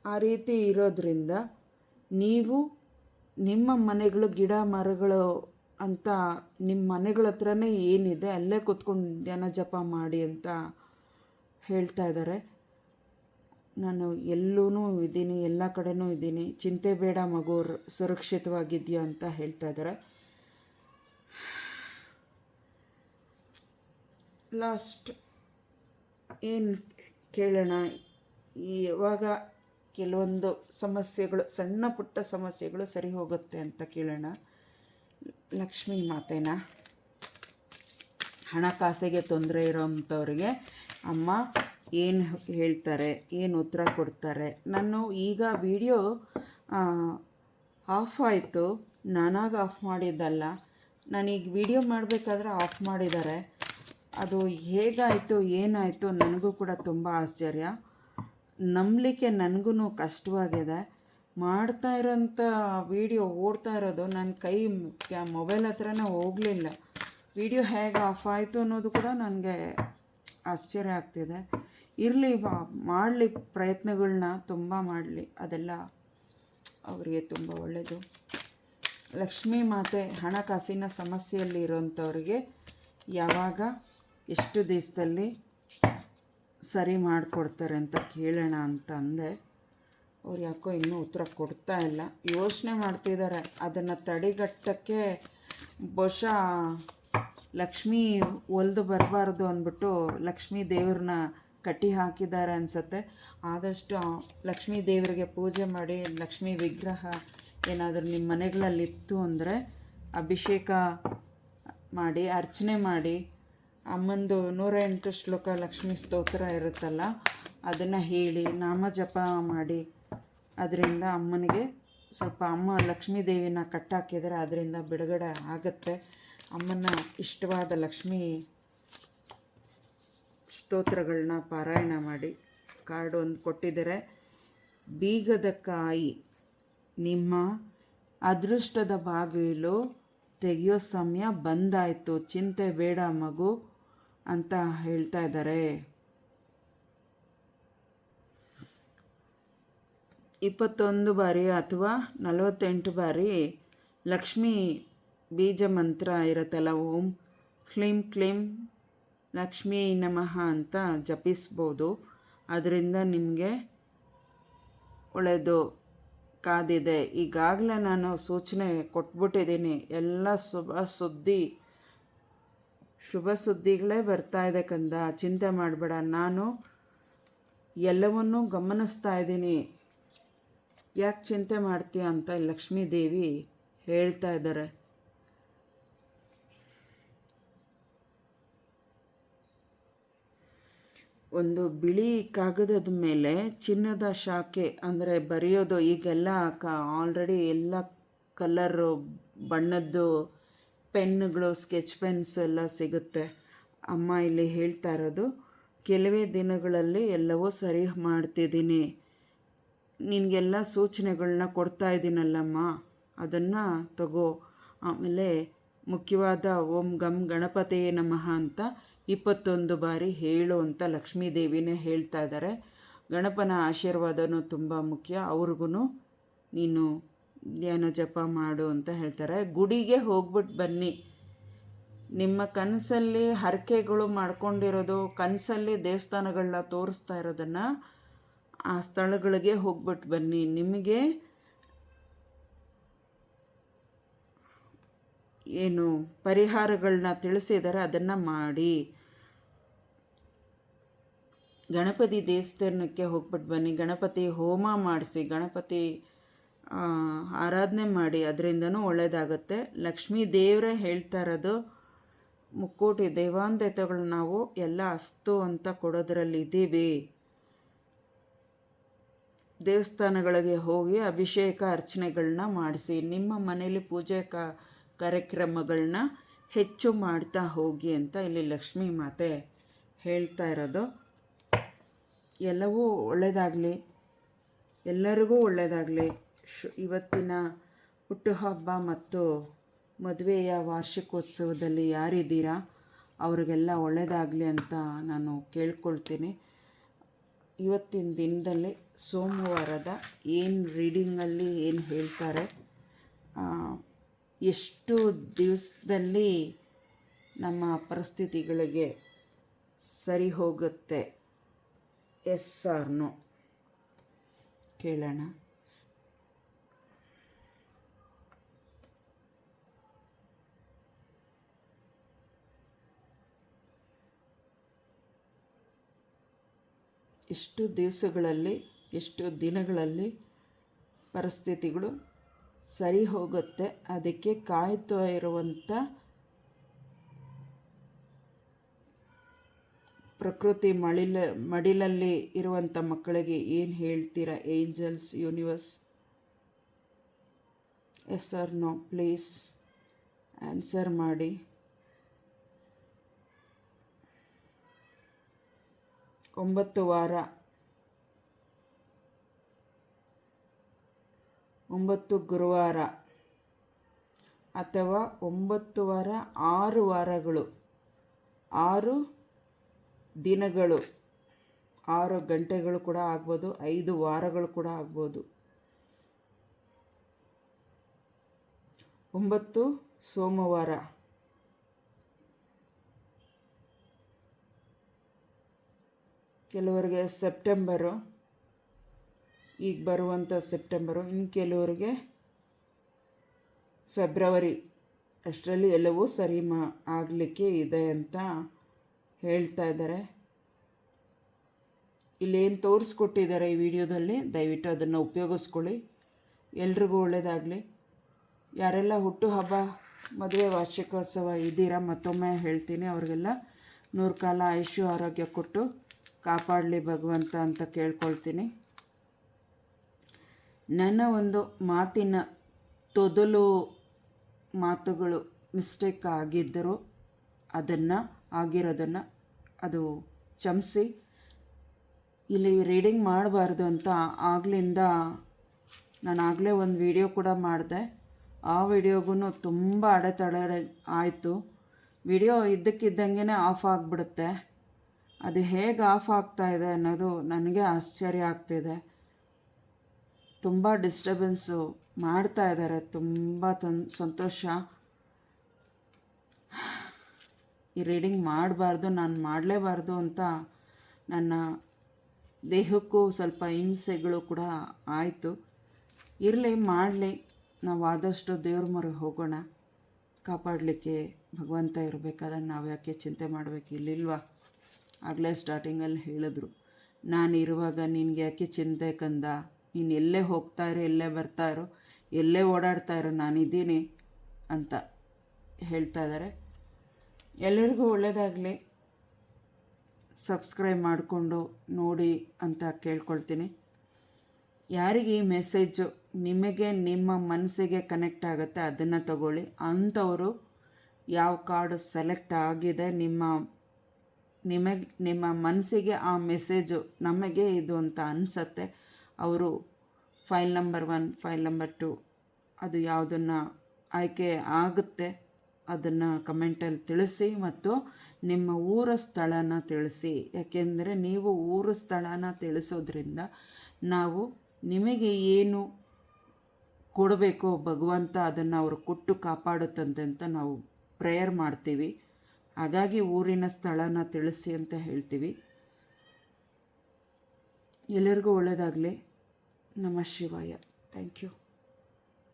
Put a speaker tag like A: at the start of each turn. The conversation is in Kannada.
A: ಆ ರೀತಿ ಇರೋದ್ರಿಂದ ನೀವು ನಿಮ್ಮ ಮನೆಗಳು ಗಿಡ ಮರಗಳು ಅಂತ ನಿಮ್ಮ ಮನೆಗಳ ಹತ್ರನೇ ಏನಿದೆ ಅಲ್ಲೇ ಕೂತ್ಕೊಂಡು ಧ್ಯಾನ ಜಪ ಮಾಡಿ ಅಂತ ಹೇಳ್ತಾ ಇದ್ದಾರೆ. ನಾನು ಎಲ್ಲೂ ಇದ್ದೀನಿ, ಎಲ್ಲ ಕಡೆನೂ ಇದ್ದೀನಿ, ಚಿಂತೆ ಬೇಡ ಮಗು, ಸುರಕ್ಷಿತವಾಗಿದೆಯಾ ಅಂತ ಹೇಳ್ತಾ ಇದ್ದಾರೆ. ಲಾಸ್ಟ್ ಏನು ಕೇಳೋಣ, ಇವಾಗ ಕೆಲವೊಂದು ಸಮಸ್ಯೆಗಳು, ಸಣ್ಣ ಪುಟ್ಟ ಸಮಸ್ಯೆಗಳು ಸರಿ ಹೋಗುತ್ತೆ ಅಂತ ಕೇಳೋಣ. ಲಕ್ಷ್ಮೀ ಮಾತೆನ, ಹಣಕಾಸಿಗೆ ತೊಂದರೆ ಇರೋವಂಥವ್ರಿಗೆ ಅಮ್ಮ ಏನು ಹೇಳ್ತಾರೆ, ಏನು ಉತ್ತರ ಕೊಡ್ತಾರೆ. ನಾನು ಈಗ ವಿಡಿಯೋ ಆಫ್ ಆಯಿತು, ನಾನಾಗ ಆಫ್ ಮಾಡಿದ್ದಲ್ಲ. ನಾನೀಗ ವಿಡಿಯೋ ಮಾಡಬೇಕಾದ್ರೆ ಆಫ್ ಮಾಡಿದ್ದಾರೆ. ಅದು ಹೇಗಾಯಿತು ಏನಾಯಿತು ನನಗೂ ಕೂಡ ತುಂಬ ಆಶ್ಚರ್ಯ, ನಂಬಲಿಕ್ಕೆ ನನಗೂ ಕಷ್ಟವಾಗಿದೆ. ಮಾಡ್ತಾ ಇರೋಂಥ ವಿಡಿಯೋ ಓಡ್ತಾ ಇರೋದು ನನ್ನ ಕೈ ಮೊಬೈಲ್ ಹತ್ರನೇ ಹೋಗಲಿಲ್ಲ. ವಿಡಿಯೋ ಹೇಗೆ ಆಫ್ ಆಯಿತು ಅನ್ನೋದು ಕೂಡ ನನಗೆ ಆಶ್ಚರ್ಯ ಆಗ್ತಿದೆ. ಇರಲಿ, ಮಾಡಲಿ, ಪ್ರಯತ್ನಗಳನ್ನ ತುಂಬ ಮಾಡಲಿ, ಅದೆಲ್ಲ ಅವರಿಗೆ ತುಂಬ ಒಳ್ಳೆಯದು. ಲಕ್ಷ್ಮೀ ಮಾತೆ ಹಣಕಾಸಿನ ಸಮಸ್ಯೆಯಲ್ಲಿ ಇರೋಂಥವ್ರಿಗೆ ಯಾವಾಗ ಎಷ್ಟು ದಿವಸದಲ್ಲಿ ಸರಿ ಮಾಡಿಕೊಡ್ತಾರೆ ಅಂತ ಕೇಳೋಣ ಅಂತ ಅಂದೆ. ಅವ್ರು ಯಾಕೋ ಇನ್ನೂ ಉತ್ತರ ಕೊಡ್ತಾ ಇಲ್ಲ, ಯೋಚನೆ ಮಾಡ್ತಿದ್ದಾರೆ. ಅದನ್ನು ತಡೆಗಟ್ಟಕ್ಕೆ ಬಹುಶಃ ಲಕ್ಷ್ಮೀ ಒಲ್ದು ಬರಬಾರ್ದು ಅಂದ್ಬಿಟ್ಟು ಲಕ್ಷ್ಮೀ ದೇವ್ರನ್ನ ಕಟ್ಟಿ ಹಾಕಿದ್ದಾರೆ ಅನಿಸುತ್ತೆ. ಆದಷ್ಟು ಲಕ್ಷ್ಮೀ ದೇವರಿಗೆ ಪೂಜೆ ಮಾಡಿ, ಲಕ್ಷ್ಮೀ ವಿಗ್ರಹ ಏನಾದರೂ ನಿಮ್ಮ ಮನೆಗಳಲ್ಲಿತ್ತು ಅಂದರೆ ಅಭಿಷೇಕ ಮಾಡಿ, ಅರ್ಚನೆ ಮಾಡಿ, ಅಮ್ಮಂದು 108 ಶ್ಲೋಕ ಲಕ್ಷ್ಮೀ ಸ್ತೋತ್ರ ಇರುತ್ತಲ್ಲ ಅದನ್ನು ಹೇಳಿ ನಾಮ ಜಪ ಮಾಡಿ, ಅದರಿಂದ ಅಮ್ಮನಿಗೆ ಸ್ವಲ್ಪ, ಅಮ್ಮ ಲಕ್ಷ್ಮೀ ದೇವಿನ ಕಟ್ಟಾಕಿದರೆ ಅದರಿಂದ ಬಿಡುಗಡೆ ಆಗುತ್ತೆ. ಅಮ್ಮನ ಇಷ್ಟವಾದ ಲಕ್ಷ್ಮೀ ಸ್ತೋತ್ರಗಳನ್ನ ಪಾರಾಯಣ ಮಾಡಿ. ಕಾರ್ಡ್ ಒಂದು ಕೊಟ್ಟಿದ್ದಾರೆ. ಬೀಗದ ಕಾಯಿ, ನಿಮ್ಮ ಅದೃಷ್ಟದ ಬಾಗಿಲು ತೆಗೆಯೋ ಸಮಯ ಬಂದಾಯಿತು, ಚಿಂತೆ ಬೇಡ ಮಗು ಅಂತ ಹೇಳ್ತಾ ಇದ್ದಾರೆ. 21 ಬಾರಿ ಅಥವಾ 48 ಬಾರಿ ಲಕ್ಷ್ಮೀ ಬೀಜ ಮಂತ್ರ ಇರುತ್ತಲ್ಲ, ಓಂ ಕ್ಲೀಂ ಕ್ಲೀಂ ಲಕ್ಷ್ಮೀ ನಮಃ ಅಂತ ಜಪಿಸ್ಬೋದು. ಅದರಿಂದ ನಿಮಗೆ ಒಳ್ಳೆಯದು ಕಾದಿದೆ. ಈಗಾಗಲೇ ನಾನು ಸೂಚನೆ ಕೊಟ್ಬಿಟ್ಟಿದ್ದೀನಿ. ಎಲ್ಲ ಶುಭ ಸುದ್ದಿಗಳೇ ಬರ್ತಾ ಇದೆ ಕಂದ, ಚಿಂತೆ ಮಾಡಬೇಡ. ನಾನು ಎಲ್ಲವನ್ನೂ ಗಮನಿಸ್ತಾ ಇದ್ದೀನಿ, ಯಾಕೆ ಚಿಂತೆ ಮಾಡ್ತೀಯ ಅಂತ ಲಕ್ಷ್ಮೀ ದೇವಿ ಹೇಳ್ತಾ ಇದ್ದಾರೆ. ಒಂದು ಬಿಳಿ ಕಾಗದದ ಮೇಲೆ ಚಿನ್ನದ ಶಾಖೆ ಅಂದರೆ ಬರೆಯೋದು. ಈಗೆಲ್ಲ ಆಲ್ರೆಡಿ ಎಲ್ಲ ಕಲರು ಬಣ್ಣದ್ದು ಪೆನ್ನುಗಳು, ಸ್ಕೆಚ್ ಪೆನ್ಸ್ ಎಲ್ಲ ಸಿಗುತ್ತೆ. ಅಮ್ಮ ಇಲ್ಲಿ ಹೇಳ್ತಾ ಇರೋದು, ಕೆಲವೇ ದಿನಗಳಲ್ಲಿ ಎಲ್ಲವೂ ಸರಿ ಮಾಡ್ತಿದ್ದೀನಿ, ನಿನಗೆಲ್ಲ ಸೂಚನೆಗಳನ್ನ ಕೊಡ್ತಾ ಇದ್ದೀನಲ್ಲಮ್ಮ, ಅದನ್ನು ತಗೋ. ಆಮೇಲೆ ಮುಖ್ಯವಾದ ಓಂ ಗಂ ಗಣಪತಿಯೇ ನಮಃ ಅಂತ 21 ಬಾರಿ ಹೇಳು ಅಂತ ಲಕ್ಷ್ಮೀ ದೇವಿನೇ ಹೇಳ್ತಾ ಇದ್ದಾರೆ. ಗಣಪನ ಆಶೀರ್ವಾದನೂ ತುಂಬ ಮುಖ್ಯ. ಅವ್ರಿಗೂ ನೀನು ಧ್ಯಾನ ಜಪ ಮಾಡು ಅಂತ ಹೇಳ್ತಾರೆ. ಗುಡಿಗೆ ಹೋಗ್ಬಿಟ್ಟು ಬನ್ನಿ. ನಿಮ್ಮ ಕನಸಲ್ಲಿ ಹರಕೆಗಳು ಮಾಡ್ಕೊಂಡಿರೋದು, ಕನಸಲ್ಲಿ ದೇವಸ್ಥಾನಗಳನ್ನ ತೋರಿಸ್ತಾ ಇರೋದನ್ನು, ಆ ಸ್ಥಳಗಳಿಗೆ ಹೋಗ್ಬಿಟ್ಟು ಬನ್ನಿ. ನಿಮಗೆ ಏನು ಪರಿಹಾರಗಳನ್ನ ತಿಳಿಸಿದ್ದಾರೆ ಅದನ್ನು ಮಾಡಿ. ಗಣಪತಿ ದೇವಸ್ಥಾನಕ್ಕೆ ಹೋಗ್ಬಿಟ್ಟು ಬನ್ನಿ, ಗಣಪತಿ ಹೋಮ ಮಾಡಿಸಿ, ಗಣಪತಿ ಆರಾಧನೆ ಮಾಡಿ, ಅದರಿಂದನೂ ಒಳ್ಳೆಯದಾಗುತ್ತೆ. ಲಕ್ಷ್ಮೀ ದೇವರೇ ಹೇಳ್ತಾ ಇರೋದು, ಮುಕ್ಕೋಟಿ ದೇವಾಂತತೆಗಳು ನಾವು ಎಲ್ಲ ಅಸ್ತು ಅಂತ ಕೊಡೋದ್ರಲ್ಲಿ ಇದ್ದೀವಿ. ದೇವಸ್ಥಾನಗಳಿಗೆ ಹೋಗಿ ಅಭಿಷೇಕ ಅರ್ಚನೆಗಳನ್ನ ಮಾಡಿಸಿ, ನಿಮ್ಮ ಮನೇಲಿ ಪೂಜೆ ಕಾರ್ಯಕ್ರಮಗಳನ್ನ ಹೆಚ್ಚು ಮಾಡ್ತಾ ಹೋಗಿ ಅಂತ ಇಲ್ಲಿ ಲಕ್ಷ್ಮೀ ಮಾತೆ ಹೇಳ್ತಾ ಇರೋದು. ಎಲ್ಲವೂ ಒಳ್ಳೆಯದಾಗಲಿ, ಎಲ್ಲರಿಗೂ ಒಳ್ಳೆಯದಾಗಲಿ. ಇವತ್ತಿನ ಹುಟ್ಟುಹಬ್ಬ ಮತ್ತು ಮದುವೆಯ ವಾರ್ಷಿಕೋತ್ಸವದಲ್ಲಿ ಯಾರಿದ್ದೀರಾ ಅವ್ರಿಗೆಲ್ಲ ಒಳ್ಳೆಯದಾಗಲಿ ಅಂತ ನಾನು ಕೇಳ್ಕೊಳ್ತೀನಿ. ಇವತ್ತಿನ ದಿನದಲ್ಲಿ ಸೋಮವಾರದ ಏನು ರೀಡಿಂಗಲ್ಲಿ ಏನು ಹೇಳ್ತಾರೆ, ಎಷ್ಟು ದಿವಸದಲ್ಲಿ ನಮ್ಮ ಪರಿಸ್ಥಿತಿಗಳಿಗೆ ಸರಿ ಹೋಗುತ್ತೆ, ಎಸ್ ಆರ್ ನೋ ಕೇಳೋಣ. ಎಷ್ಟು ದಿವಸಗಳಲ್ಲಿ, ಎಷ್ಟು ದಿನಗಳಲ್ಲಿ ಪರಿಸ್ಥಿತಿಗಳು ಸರಿ ಹೋಗುತ್ತೆ, ಅದಕ್ಕೆ ಕಾಯ್ತಾ ಇರುವಂಥ ಪ್ರಕೃತಿ ಮಡಿಲಲ್ಲಿ ಇರುವಂಥ ಮಕ್ಕಳಿಗೆ ಏನು ಹೇಳ್ತೀರಾ angels, universe? Yes or no please answer ಮಾಡಿ. ಒಂಬತ್ತು ವಾರ, 9 ಗುರುವಾರ ಅಥವಾ 9 ವಾರ, 6 ವಾರಗಳು, 6 ದಿನಗಳು, 6 ಗಂಟೆಗಳು ಕೂಡ ಆಗ್ಬೋದು, 5 ವಾರಗಳು ಕೂಡ ಆಗ್ಬೋದು. 9 ಸೋಮವಾರ, ಕೆಲವರಿಗೆ ಸೆಪ್ಟೆಂಬರು, ಈಗ ಬರುವಂಥ ಸೆಪ್ಟೆಂಬರು, ಇನ್ನು ಕೆಲವರಿಗೆ ಫೆಬ್ರವರಿ, ಅಷ್ಟರಲ್ಲಿ ಎಲ್ಲವೂ ಸರಿ ಆಗಲಿಕ್ಕೆ ಇದೆ ಅಂತ ಹೇಳ್ತಾ ಇದ್ದಾರೆ. ಇಲ್ಲೇನು ತೋರಿಸ್ಕೊಟ್ಟಿದ್ದಾರೆ ಈ ವಿಡಿಯೋದಲ್ಲಿ, ದಯವಿಟ್ಟು ಅದನ್ನು ಉಪಯೋಗಿಸ್ಕೊಳ್ಳಿ. ಎಲ್ರಿಗೂ ಒಳ್ಳೆಯದಾಗಲಿ. ಯಾರೆಲ್ಲ ಹುಟ್ಟುಹಬ್ಬ, ಮದುವೆ ವಾರ್ಷಿಕೋತ್ಸವ ಇದ್ದೀರಾ, ಮತ್ತೊಮ್ಮೆ ಹೇಳ್ತೀನಿ, ಅವ್ರಿಗೆಲ್ಲ 100 ಕಾಲ ಆಯುಷ್ಯ ಆರೋಗ್ಯ ಕೊಟ್ಟು ಕಾಪಾಡಲಿ ಭಗವಂತ ಅಂತ ಕೇಳ್ಕೊಳ್ತೀನಿ. ನನ್ನ ಒಂದು ಮಾತಿನ ತೊದಲು ಮಾತುಗಳು ಮಿಸ್ಟೇಕ್ ಆಗಿದ್ದರೂ ಆಗಿರೋದನ್ನು ಅದು ಕ್ಷಮಿಸಿ. ಇಲ್ಲಿ ರೀಡಿಂಗ್ ಮಾಡಬಾರ್ದು ಅಂತ ಆಗಲಿಂದ ನಾನು ಆಗಲೇ ಒಂದು ವಿಡಿಯೋ ಕೂಡ ಮಾಡಿದೆ. ಆ ವಿಡಿಯೋಗೂ ತುಂಬ ಅಡೆತಡೆ ಆಯಿತು. ವಿಡಿಯೋ ಇದ್ದಕ್ಕಿದ್ದಂಗೆ ಆಫ್ ಆಗಿಬಿಡುತ್ತೆ. ಅದು ಹೇಗೆ ಆಫ್ ಆಗ್ತಾಯಿದೆ ಅನ್ನೋದು ನನಗೆ ಆಶ್ಚರ್ಯ ಆಗ್ತಿದೆ. ತುಂಬ ಡಿಸ್ಟರ್ಬೆನ್ಸು ಮಾಡ್ತಾ ಇದ್ದಾರೆ. ತುಂಬ ಸಂತೋಷ. ಈ ರೀಡಿಂಗ್ ಮಾಡಬಾರ್ದು, ನಾನು ಮಾಡಲೇಬಾರ್ದು ಅಂತ ನನ್ನ ದೇಹಕ್ಕೂ ಸ್ವಲ್ಪ ಹಿಂಸೆಗಳು ಕೂಡ ಆಯಿತು. ಇರಲಿ, ಮಾಡಲಿ. ನಾವು ಆದಷ್ಟು ದೇವ್ರ ಮೊರೆ ಹೋಗೋಣ. ಕಾಪಾಡಲಿಕ್ಕೆ ಭಗವಂತ ಇರಬೇಕಾದ್ರೆ ನಾವು ಯಾಕೆ ಚಿಂತೆ ಮಾಡಬೇಕು? ಇಲ್ಲಿಲ್ವಾ? ಆಗಲೇ ಸ್ಟಾರ್ಟಿಂಗಲ್ಲಿ ಹೇಳಿದ್ರು, ನಾನು ಇರುವಾಗ ನಿನಗೆ ಯಾಕೆ ಚಿಂತೆ ಕಂದ, ನೀನು ಎಲ್ಲೇ ಹೋಗ್ತಾಯಿರೋ, ಎಲ್ಲೇ ಬರ್ತಾಯಿರೋ, ಎಲ್ಲೇ ಓಡಾಡ್ತಾಯಿರೋ, ನಾನಿದ್ದೀನಿ ಅಂತ ಹೇಳ್ತಾ ಇದ್ದಾರೆ. ಎಲ್ಲರಿಗೂ ಒಳ್ಳೆಯದಾಗಲಿ. ಸಬ್ಸ್ಕ್ರೈಬ್ ಮಾಡಿಕೊಂಡು ನೋಡಿ ಅಂತ ಕೇಳ್ಕೊಳ್ತೀನಿ. ಯಾರಿಗೆ ಈ ಮೆಸೇಜು ನಿಮಗೆ ನಿಮ್ಮ ಮನಸ್ಸಿಗೆ ಕನೆಕ್ಟ್ ಆಗುತ್ತೆ ಅದನ್ನು ತಗೊಳ್ಳಿ. ಅಂಥವರು ಯಾವ ಕಾರ್ಡು ಸೆಲೆಕ್ಟ್ ಆಗಿದೆ ನಿಮ್ಮ ಮನಸ್ಸಿಗೆ ಆ ಮೆಸೇಜು ನಮಗೆ ಇದು ಅಂತ ಅನಿಸತ್ತೆ, ಅವರು ಫೈಲ್ ನಂಬರ್ 1, ಫೈಲ್ ನಂಬರ್ 2 ಅದು ಯಾವುದನ್ನು ಆಯ್ಕೆ ಆಗುತ್ತೆ ಅದನ್ನು ಕಮೆಂಟಲ್ಲಿ ತಿಳಿಸಿ, ಮತ್ತು ನಿಮ್ಮ ಊರ ಸ್ಥಳನ ತಿಳಿಸಿ. ಯಾಕೆಂದರೆ ನೀವು ಊರ ಸ್ಥಳನ ತಿಳಿಸೋದ್ರಿಂದ ನಾವು ನಿಮಗೆ ಏನು ಕೊಡಬೇಕೋ ಭಗವಂತ ಅದನ್ನು ಅವರು ಕೊಟ್ಟು ಕಾಪಾಡುತ್ತಂತೆ ಅಂತ ನಾವು ಪ್ರೇಯರ್ ಮಾಡ್ತೀವಿ. ಹಾಗಾಗಿ ಊರಿನ ಸ್ಥಳನ ತಿಳಿಸಿ ಅಂತ ಹೇಳ್ತೀವಿ. ಎಲ್ಲರಿಗೂ ಒಳ್ಳೆಯದಾಗಲಿ. ನಮಃ ಶಿವಾಯ. Thank you.